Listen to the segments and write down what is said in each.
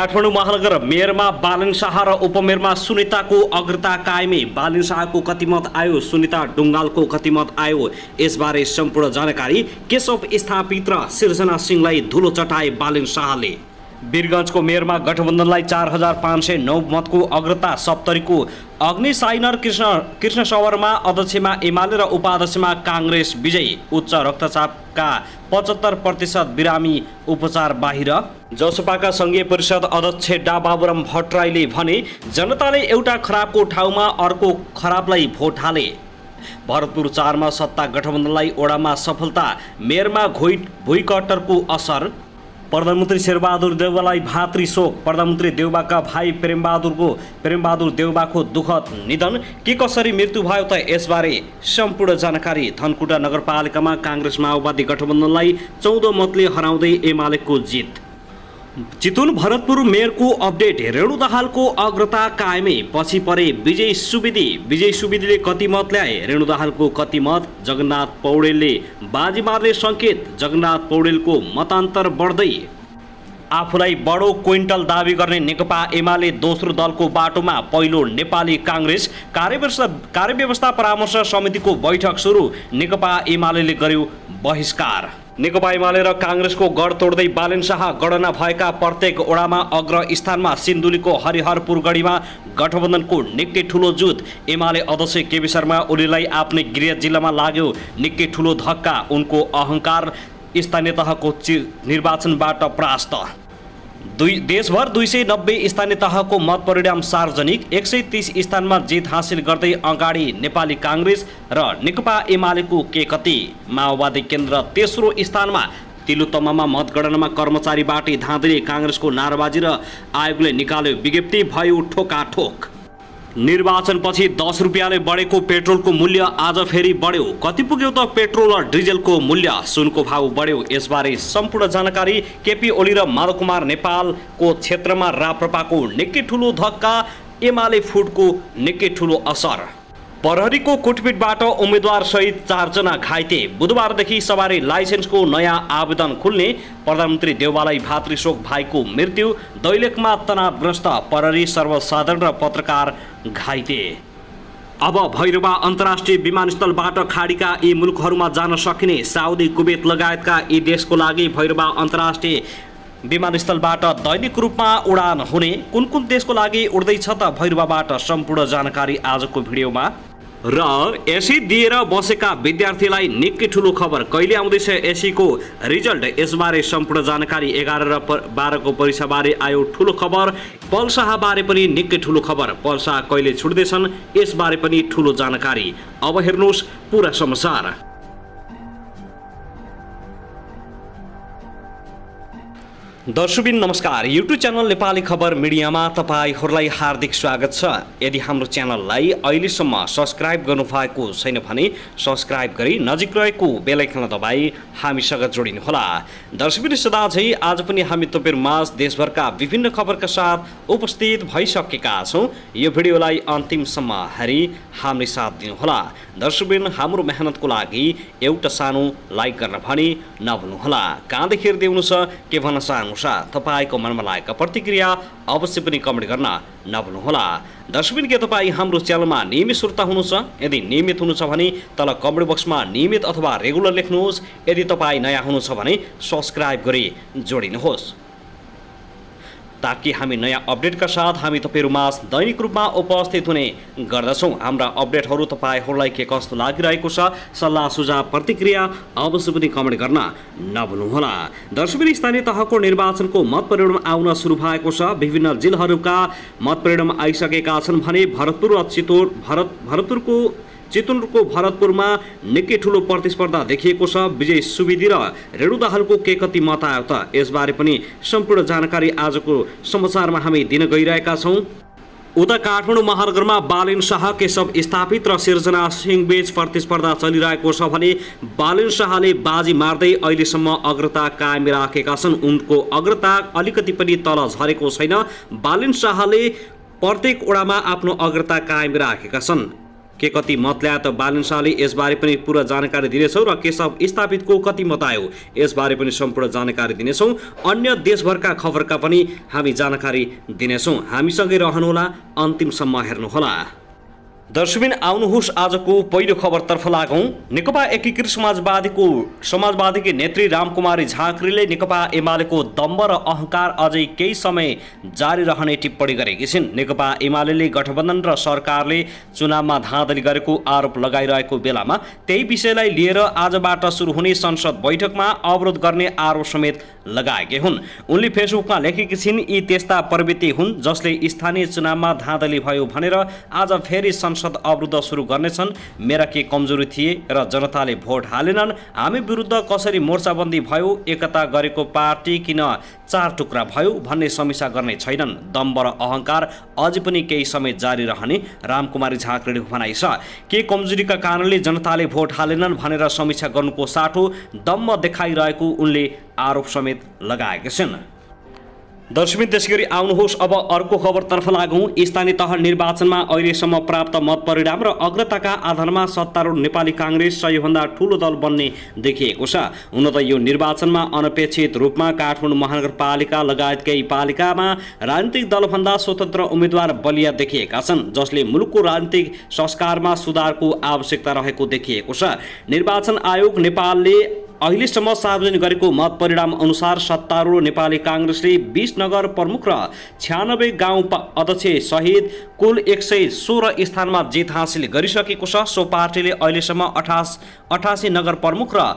काठमाडौँ महानगर मेयरमा बालन शाह र उपमेयरमा सुनिताको अग्रता कायमी। बालन शाहको कति मत आयो, सुनिता ढुङ्गालको कति मत आयो, यसबारे सम्पूर्ण जानकारी। केशव स्थापित र सिर्जना सिंहलाई धुलो चटाए बालन शाहले। वीरगञ्जको मेयरमा गठबन्धनलाई 4509 मतको अग्रता। सप्तरीको अग्नि साइनर कृष्ण सवरमा अध्यक्षमा एमाले र उपाध्यक्षमा काङ्ग्रेस विजयी। उच्च रक्तचापका 75% बिरामी उपचार बाहिर। जसपाका संघीय परिषद अध्यक्ष डा बाबुराम भट्टराईले भने जनताले एउटा खराबको ठाउँमा अर्को खराबलाई भोट हाले। भरतपुर 4 मा सत्ता गठबन्धनलाई ओडामा सफलता। मेयरमा भुइँकट्टरको असर। प्रधानमन्त्री शेरबहादुर देउवालाई भातृ शोक। प्रधानमन्त्री देउवाका भाइ प्रेमबहादुर देउवाको दुःखद निधन। के कसरी मृत्यु भयो त यसबारे सम्पूर्ण जानकारी। धनकुटा नगरपालिकामा काङ्ग्रेस माओवादी गठबन्धनलाई 14 मतले हराउँदै एमालेको जित। चितवन भरतपुर मेयरको अपडेट। रेणु दाहालको अग्रता कायमै। पछि परे विजय सुवेदीले कति मत ल्याए, रेणु दाहालको कति मत। जगन्नाथ पौडेलले बाजी मार्ने सङ्केत। जगन्नाथ पौडेलको मतान्तर बढ्दै। आफूलाई बडो क्विन्टल दाबी गर्ने नेकपा एमाले दोस्रो दलको बाटोमा। पहिलो नेपाली काङ्ग्रेस कार्यव्यवस्था परामर्श समितिको बैठक सुरु। नेकपा एमाले गर्यो बहिष्कार। नेकपा एमाले र काङ्ग्रेसको गढ तोड्दै बालन शाह। गणना भएका प्रत्येक ओडामा अग्र स्थानमा। सिन्धुलीको हरिहरपुर गढीमा गठबन्धनको निकै ठुलो जुत। एमाले अध्यक्ष केपी शर्मा ओलीलाई आफ्नै गृह जिल्लामा लाग्यो निकै ठुलो धक्का। उनको अहङ्कार स्थानीय तहको निर्वाचनबाट परास्त। देशभर 290 स्थानीय तहको मत परिणाम सार्वजनिक। 130 स्थानमा जित हासिल गर्दै अगाडि नेपाली काङ्ग्रेस र नेकपा एमालेको के कति। माओवादी केन्द्र तेस्रो स्थानमा। तिलोत्तमामा मतगणनामा कर्मचारीबाट धाँधली। काङ्ग्रेसको नाराबाजी र आयोगले निकाल्यो विज्ञप्ति, भयो ठोकाठोक। निर्वाचनपछि 10 रुपियाँले बढेको पेट्रोलको मूल्य आज फेरि बढ्यो। कति पुग्यो त पेट्रोल र डिजेलको मूल्य। सुनको भाउ बढ्यो। यसबारे सम्पूर्ण जानकारी। केपी ओली र माधव कुमार नेपालको क्षेत्रमा राप्रपाको निकै ठुलो धक्का। एमाले फुटको निकै ठुलो असर। प्रहरीको कुटपिटबाट उम्मेदवार सहित 4 जना घाइते। बुधबारदेखि सवारी लाइसेन्सको नयाँ आवेदन खुल्ने। प्रधानमन्त्री देउवालाई भातृशोक भाइको मृत्यु। दैलेखमा तनावग्रस्त। प्रहरी सर्वसाधारण र पत्रकार घाइते। अब भैरवा अन्तर्राष्ट्रिय विमानस्थलबाट खाडीका यी मुलुकहरूमा जान सकिने। साउदी, कुवेत लगायतका यी देशको लागि भैरवा अन्तर्राष्ट्रिय विमानस्थलबाट दैनिक रूपमा उडान हुने। कुन कुन देशको लागि उड्दैछ त भैरवाबाट सम्पूर्ण जानकारी आजको भिडियोमा। र एसी दिएर बसेका विद्यार्थीलाई निकै ठुलो खबर। कहिले आउँदैछ एसीको रिजल्ट, यसबारे सम्पूर्ण जानकारी। 11 र 12 को परीक्षाबारे आयो ठुलो खबर। पलशाहबारे पनि निकै ठुलो खबर। पलशाह कहिले छुट्दैछन् यसबारे पनि ठुलो जानकारी। अब हेर्नुहोस् पुरा समाचार। दर्शकबिन नमस्कार। युट्युब च्यानल नेपाली खबर मिडियामा तपाईहरूलाई हार्दिक स्वागत छ। यदि हाम्रो च्यानललाई अहिलेसम्म सब्स्क्राइब गर्नुभएको छैन भने सब्स्क्राइब गरी नजिक रहेको बेल आइकन दबाई हामीसँग जोडिनुहोला। दर्शकबिन सदाझै आज पनि हामी तपाईहरुमाझ देशभरका विभिन्न खबरका साथ उपस्थित भइसकेका छौं। यो भिडियोलाई अन्तिमसम्म हेरी हामीले साथ दिनुहोला। दर्शकबिन हाम्रो मेहनतको लागि एउटा सानो लाइक गर्न भनी नभुल्नुहोला। कहाँदेखि हेर्दै हुनुहुन्छ के भन्न चाहनुहुन्छ तपाईको मनमा लागेका प्रतिक्रिया अवश्य पनि कमेन्ट गर्न नभुल्नुहोला। दर्शकबिन के तपाईँ हाम्रो च्यानलमा नियमित श्रोता हुनुहुन्छ? यदि नियमित हुनुहुन्छ भने तल कमेन्ट बक्समा नियमित अथवा रेगुलर लेख्नुहोस्। यदि तपाईँ नयाँ हुनुहुन्छ भने सब्स्क्राइब गरी जोडिनुहोस् ताकि हामी नयाँ अपडेटका साथ हामी तपाईहरुमाझ दैनिक रूपमा उपस्थित हुने गर्दछौं। हाम्रा अपडेटहरू तपाईहरुलाई के कस्तो लागिरहेको छ, सल्लाह सुझाव प्रतिक्रिया अवश्य पनि कमेन्ट गर्न नभुल्नुहोला। दर्शकबिन स्थानीय तहको निर्वाचनको मत परिणाम आउन सुरु भएको छ। विभिन्न जिल्लाहरूका मत परिणाम आइसकेका छन् भने चितवनको भरतपुरमा निकै ठुलो प्रतिस्पर्धा देखिएको छ। विजय सुवेदी र रेणु दाहालको के कति मत आयो त यसबारे पनि सम्पूर्ण जानकारी आजको समाचारमा हामी दिन गइरहेका छौं। उता काठमाडौँ महानगरमा बालन शाह, केशव स्थापित र सिर्जना सिंह बीच प्रतिस्पर्धा चलिरहेको छ भने बालन शाहले बाजी मार्दै अहिलेसम्म अग्रता कायम राखेका छन्। उनको अग्रता अलिकति पनि तल झरेको छैन। बालन शाहले प्रत्येक ओडामा आफ्नो अग्रता कायम राखेका छन्। के कति मत ल्याए त बालन शाहले यसबारे पनि पूरा जानकारी दिनेछौँ र केशव स्थापितको कति मत आयो यसबारे पनि सम्पूर्ण जानकारी दिनेछौँ। अन्य देशभरका खबरका पनि हामी जानकारी दिनेछौँ। हामीसँगै रहनुहोला, अन्तिमसम्म हेर्नुहोला। दर्शकबिन आउनुहोस् आजको पहिलो खबरतर्फ लागौं। नेकपा एकीकृत समाजवादीकी नेत्री रामकुमारी झाँक्रीले नेकपा एमालेको दम्ब र अहंकार अझै केही समय जारी रहने टिप्पणी गरेकी छिन्। नेकपा एमाले गठबन्धन र सरकारले चुनावमा धाँधली गरेको आरोप लगाइरहेको बेलामा त्यही विषयलाई लिएर आजबाट सुरु हुने संसद बैठकमा अवरोध गर्ने आरोप समेत लगाएकी हुन्। उनले फेसबुकमा लेखेकी छिन्, यी त्यस्ता प्रवृत्ति हुन् जसले स्थानीय चुनावमा धाँधली भयो भनेर आज फेरि संसद अवरुद्ध सुरु गर्नेछन्। मेरा के कमजोरी थिए र जनताले भोट हालेनन्? हामी विरुद्ध कसरी मोर्चाबन्दी भयो? एकता गरेको पार्टी किन चार टुक्रा भयो भन्ने समीक्षा गर्ने छैनन्। दम्ब र अहंकार अझै पनि केही समय जारी रहने रामकुमारी झाँक्रीको भनाइ छ। के कमजोरीका कारणले जनताले भोट हालेनन् भनेर समीक्षा गर्नुको साटो दम्ब देखाइरहेको उनले आरोप समेत लगाएका छन्। दर्शकबिन त्यसैगरी आउनुहोस् अब अर्को खबरतर्फ लागौं। स्थानीय तह निर्वाचनमा अहिलेसम्म प्राप्त मत परिणाम र अग्रताका आधारमा सत्तारूढ नेपाली कांग्रेस सबैभन्दा ठूलो दल बन्ने देखिएको छ। हुन त यो निर्वाचनमा अनपेक्षित रूपमा काठमाडौँ महानगरपालिका लगायत केही पालिकामा राजनीतिक दलभन्दा स्वतन्त्र उम्मेद्वार बलिया देखिएका छन्, जसले मुलुकको राजनीतिक संस्कारमा सुधारको आवश्यकता रहेको देखिएको छ। निर्वाचन आयोग नेपालले अहिलेसम्म सार्वजनिक गरेको मत परिणाम अनुसार सत्तारूढ नेपाली कांग्रेसले 20 नगर प्रमुख र 96 गाउँ अध्यक्ष सहित कुल 116 स्थानमा जित हासिल गरिसकेको छ। सो पार्टीले अहिलेसम्म 88 नगर प्रमुख र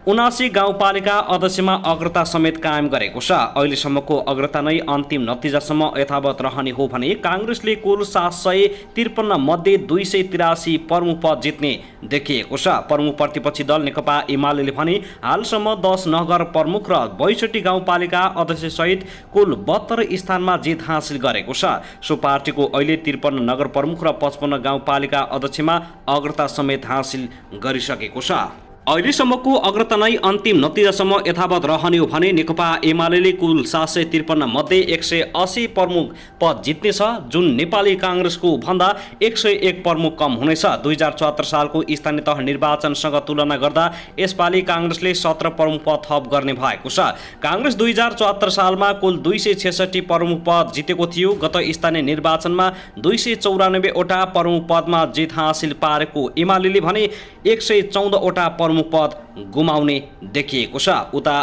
79 गाउँपालिका अध्यक्षमा अग्रता समेत कायम गरेको छ। अहिलेसम्मको अग्रता नै अन्तिम नतिजासम्म यथावत रहने हो भने कांग्रेसले कुल 753 मध्ये 283 प्रमुख पद जित्ने देखिएको छ। प्रमुख प्रतिपक्षी दल नेकपा एमाले भने हालसम्म 10 नगर प्रमुख र 62 गाउँपालिका अध्यक्ष सहित कुल 72 स्थानमा जित हासिल गरेको छ। सो पार्टीको अहिले 53 नगर प्रमुख र 55 गाउँपालिका अध्यक्षमा अग्रता समेत हासिल गरिसकेको छ। अहिलेसम्मको अग्रता नै अन्तिम नतिजासम्म यथावत रहने हो भने नेकपा एमाले कुल 753 मध्ये 180 प्रमुख पद जित्नेछ, जुन नेपाली कांग्रेसको भन्दा 101 प्रमुख कम हुनेछ। 2074 सालको स्थानीय तह निर्वाचनसँग तुलना गर्दा यसपालि कांग्रेसले 17 प्रमुख पद थप गर्ने भएको छ। कांग्रेस 2074 सालमा कुल 266 प्रमुख पद जितेको थियो। गत स्थानीय निर्वाचनमा 294 वटा प्रमुख पदमा जित हासिल पारेको एमाले भने 114 वटा प्रमुख पद गुमाउने देखिएको छ। उता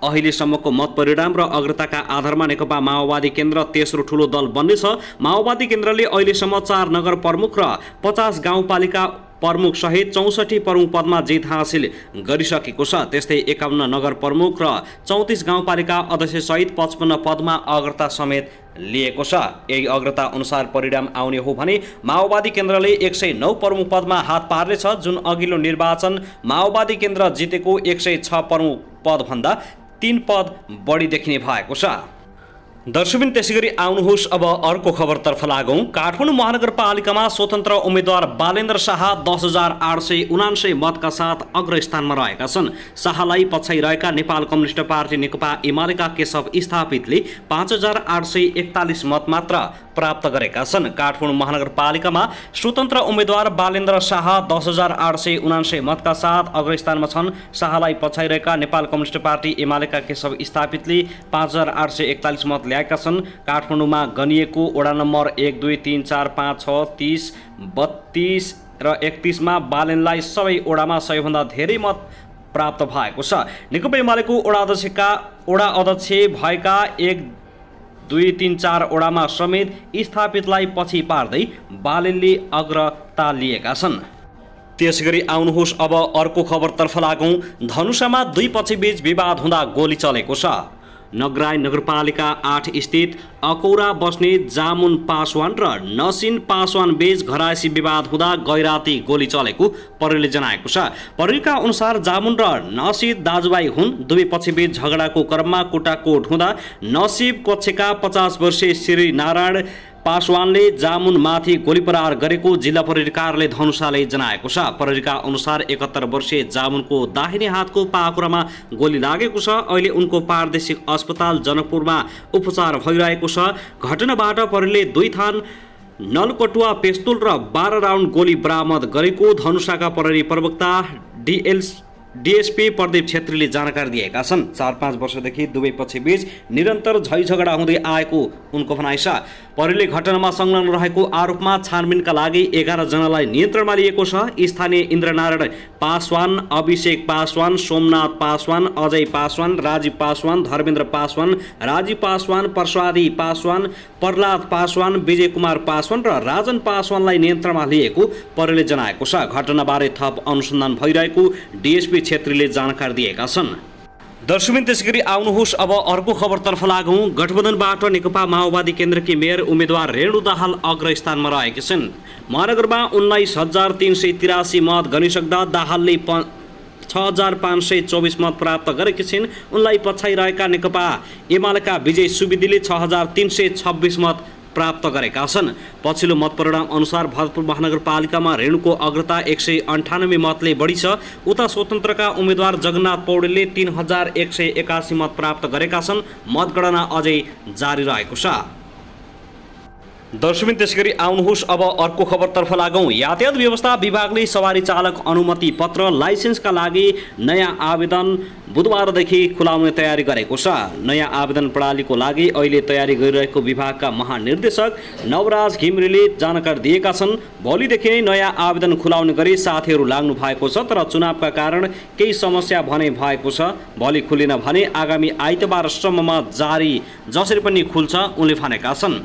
अहिलेसम्मको मत परिणाम र अग्रताका आधारमा नेकपा माओवादी केन्द्र तेस्रो ठूलो दल बन्नेछ। माओवादी केन्द्रले अहिलेसम्म 4 नगर प्रमुख र 50 गाउँपालिका प्रमुख सहित 64 प्रमुख पदमा जित हासिल गरिसकेको छ। त्यस्तै 51 नगर प्रमुख र 34 गाउँपालिका अध्यक्ष सहित 55 पदमा अग्रता समेत लिएको छ। यही अग्रता अनुसार परिणाम आउने हो भने माओवादी केन्द्रले 109 प्रमुख पदमा हात पार्नेछ, जुन अघिल्लो निर्वाचन माओवादी केन्द्र जितेको 106 प्रमुख पद भन्दा 3 पद बढी देखिने भएको छ। दर्शकबिन त्यसैगरी आउनुहोस् अब अर्को खबरतर्फ लागौं। काठमाडौँ महानगरपालिकामा स्वतन्त्र उम्मेद्वार बालेन्द्र शाह 10,879 मतका साथ अग्रस्थानमा रहेका छन्। शाहलाई पछाइरहेका नेपाल कम्युनिस्ट पार्टी नेकपा एमालेका केशव स्थापितले 5,841 मत मात्र प्राप्त गरेका छन्। काठमाडौँ महानगरपालिकामा स्वतन्त्र उम्मेद्वार बालेन्द्र शाह 10,879 मतका साथ अग्रस्थानमा छन्। शाहलाई पछाइरहेका नेपाल कम्युनिस्ट पार्टी एमालेका केशव स्थापितले 5,841 मत ल्याएका छन्। काठमाडौँमा गनिएको वडा नम्बर 1, 2, 3, 4, 5, 6, 30, 32 र 31 मा बालेनलाई सबै वडामा सबैभन्दा धेरै मत प्राप्त भएको छ। नेकपा एमालेको वडा अध्यक्ष भएका 1, 2, 3, 4 वडामा समेत स्थापितलाई पछि पार्दै बालेनले अग्रता लिएका छन्। त्यसैगरी आउनुहोस् अब अर्को खबरतर्फ लागौं। धनुषामा दुई पक्षबीच विवाद हुँदा गोली चलेको छ। नगराई नगरपालिका 8 स्थित अकौरा बस्ने जामुन पासवान र नसिन पासवान बीच घरायसी विवाद हुँदा गैराती गोली चलेको प्रहरीले जनाएको छ। प्रहरीका अनुसार जामुन र नसिब दाजुभाइ हुन्। दुवै पक्षबीच झगडाको क्रममा कुटाकोट हुँदा नसिब कक्षका 50 वर्षीय श्री नारायण पासवानले जामुनमाथि गोली प्रहार गरेको जिल्ला प्रहरी कार्यालय धनुषाले जनाएको छ। प्रहरीका अनुसार 71 वर्षीय जामुनको दाहिने हातको पाखुरामा गोली लागेको छ। अहिले उनको प्रादेशिक अस्पताल जनकपुरमा उपचार भइरहेको छ। घटनाबाट प्रहरीले 2 थान नलकटुवा पेस्तोल र 12 राउन्ड गोली बरामद गरेको धनुषाका प्रहरी प्रवक्ता डीएसपी प्रदीप छेत्रीले जानकारी दिएका छन्। 4-5 वर्षदेखि दुवै पक्षबीच निरन्तर झैझगडा हुँदै आएको उनको भनाइ छ। प्रहरीले घटनामा संलग्न रहेको आरोपमा छानबिनका लागि 11 जनालाई नियन्त्रणमा लिएको छ। स्थानीय इन्द्रनारायण पासवान, अभिषेक पासवान, सोमनाथ पासवान, अजय पासवान, राजीव पासवान, धर्मेन्द्र पासवान, राजीव पासवान, प्रसादी पासवान, प्रहलाद पासवान, विजय कुमार पासवान र राजन पासवानलाई नियन्त्रणमा लिएको प्रहरीले जनाएको छ। घटनाबारे थप अनुसन्धान भइरहेको डीएसपी छेत्रीले जानकारी दिएका छन्। दर्शकबिन त्यसैगरी आउनुहोस् अब अर्को खबरतर्फ लागौँ। गठबन्धनबाट नेकपा माओवादी केन्द्रकी मेयर उम्मेद्वार रेणु दाहाल अग्रस्थानमा रहेकी छिन्। महानगरमा 19,383 मत गनिसक्दा दाहालले 6,524 मत प्राप्त गरेकी छिन्। उनलाई पछाडिरहेका नेकपा एमालेका विजय सुवेदीले 6,326 मत प्राप्त गरेका छन्। पछिल्लो मतपरिणाम अनुसार भरतपुर महानगरपालिकामा रेणुको अग्रता 198 मतले बढी छ। उता स्वतन्त्रका उम्मेद्वार जगन्नाथ पौडेलले 3,181 मत प्राप्त गरेका छन्। मतगणना अझै जारी रहेको छ। दर्शकबिन त्यसैगरी आउनुहोस् अब अर्को खबरतर्फ लागौँ। यातायात व्यवस्था विभागले सवारी चालक अनुमति पत्र लाइसेन्सका लागि नयाँ आवेदन बुधबारदेखि खुलाउने तयारी गरेको छ। नयाँ आवेदन प्रणालीको लागि अहिले तयारी गरिरहेको विभागका महानिर्देशक नवराज घिमिरेले जानकारी दिएका छन्। भोलिदेखि नै नयाँ आवेदन खुलाउने गरी साथीहरू लाग्नु भएको छ, तर चुनावका कारण केही समस्या भने भएको छ। भोलि खुलेन भने आगामी आइतबारसम्ममा जारी जसरी पनि खुल्छ उनले भनेका छन्।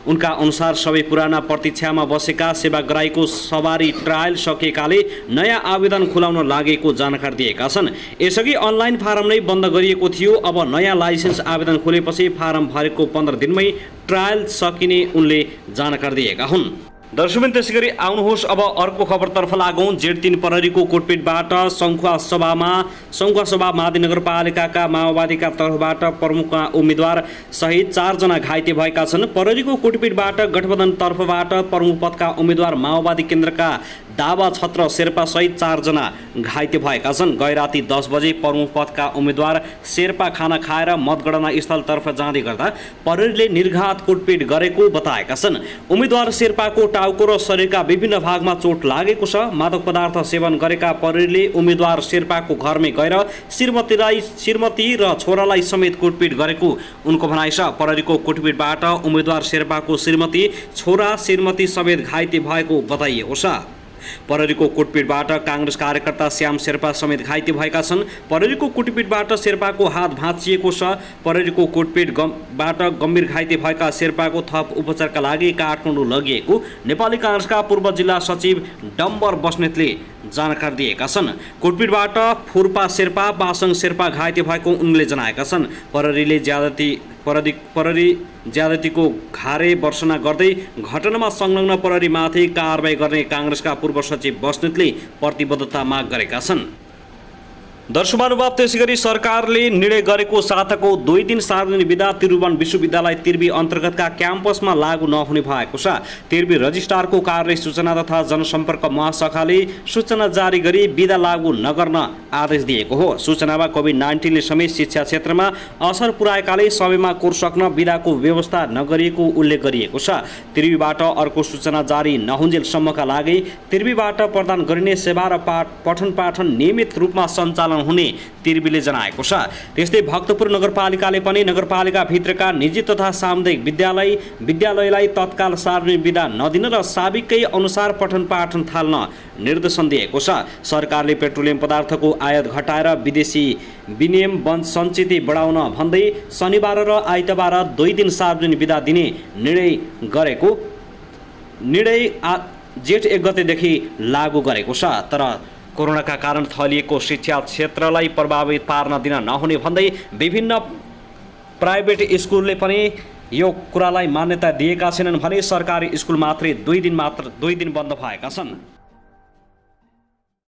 उनका अनुसार सबै पुराना प्रतीक्षामा बसेका सेवाग्राहीको सवारी ट्रायल सकिएकाले नयाँ आवेदन खुलाउन लागेको जानकारी दिएका छन्। यसअघि अनलाइन फारम नै बन्द गरिएको थियो। अब नयाँ लाइसेन्स आवेदन खुलेपछि फारम भरेको 15 दिनमै ट्रायल सकिने उनले जानकारी दिएका हुन्। दर्शकबिन त्यसैगरी आउनुहोस् अब अर्को खबरतर्फ लागौँ। Z3 प्रहरीको कोटपेटबाट सङ्खुवा सभा मादी नगरपालिकाका माओवादीका तर्फबाट प्रमुख उम्मेद्वार सहित 4 जना घाइते भएका छन्। प्रहरीको कोटपेटबाट गठबन्धन तर्फबाट प्रमुख पदका उम्मेद्वार माओवादी केन्द्रका दावा छत्र शेर्पा सहित 4 जना घाइते भएका छन्। गैराती 10 बजे प्रमुख पदका उम्मेद्वार शेर्पा खाना खाएर मतगणना स्थलतर्फ जाँदै गर्दा प्रहरीले निर्घात कोटपेट गरेको बताएका छन्। उम्मेद्वार शेर्पाको टाउको र शरीरका विभिन्न भागमा चोट लागेको छ। मादक पदार्थ सेवन गरेका प्रहरीले उम्मेद्वार शेर्पाको घरमै गएर श्रीमती र छोरालाई समेत कुटपिट गरेको उनको भनाइ छ। प्रहरीको कुटपिटबाट उम्मेद्वार शेर्पाको श्रीमती समेत घाइते भएको बताइएको छ। प्रहरीको कुटपिटबाट कांग्रेस कार्यकर्ता श्याम शेर्पा समेत घाइते भएका छन्। प्रहरीको कुटपिटबाट शेर्पाको हात भाँचिएको छ। प्रहरीको कुटपिटबाट गम्भीर घाइते भएका शेर्पाको थप उपचारका लागि काठमाडौँ लगिएको नेपाली कांग्रेसका पूर्व जिल्ला सचिव डम्बर बस्नेतले जानकारी दिएका छन्। कुटपिटबाट फुर्पा शेर्पा, बासङ शेर्पा घाइते भएको उनले जनाएका छन्। प्रहरी ज्यादतीको घारे वर्षना गर्दै घटनामा संलग्न प्रहरीमाथि कारबाही गर्ने कांग्रेसका पूर्व सचिव बस्नेतले प्रतिबद्धता माग गरेका छन्। दर्शकमानुभाव त्यसैगरी सरकारले निर्णय गरेको साताको 2 दिन सार्वजनिक विदा त्रिभुवन विश्वविद्यालय तिर्बी अन्तर्गतका क्याम्पसमा लागू नहुने भएको छ। तिर्बी रजिस्ट्रारको कार्यालय सूचना तथा जनसम्पर्क महाशाखाले सूचना जारी गरी विदा लागू नगर्न आदेश दिएको हो। सूचनामा कोभिड-19ले समेत शिक्षा क्षेत्रमा असर पुर्याएकाले सबैमा कोर्स सक्न विदाको व्यवस्था नगरिएको उल्लेख गरिएको छ। तिर्बीबाट अर्को सूचना जारी नहुन्जेलसम्मका लागि तिर्बीबाट प्रदान गरिने सेवा र पठन पाठन नियमित रूपमा सञ्चालन हुने तिर्बीले जनाएको छ। त्यस्तै भक्तपुर नगरपालिकाले पनि नगरपालिका भित्रका निजी तथा सामुदायिक विद्यालयलाई तत्काल सार्वजनिक विदा नदिन र साबिकै अनुसार पठन पाठन थाल्न निर्देशन दिएको छ। सरकारले पेट्रोलियम पदार्थको आयात घटाएर विदेशी विनिमय सञ्चित बढाउन भन्दै शनिबार र आइतबार 2 दिन सार्वजनिक विदा दिने निर्णय जेठ 1 गतेदेखि लागू गरेको छ। तर कोरोनाका कारण थलिएको शिक्षा क्षेत्रलाई प्रभावित पार्न दिन नहुने भन्दै विभिन्न प्राइभेट स्कुलले पनि यो कुरालाई मान्यता दिएका छैनन् भने सरकारी स्कुल मात्रै 2 दिन बन्द भएका छन्।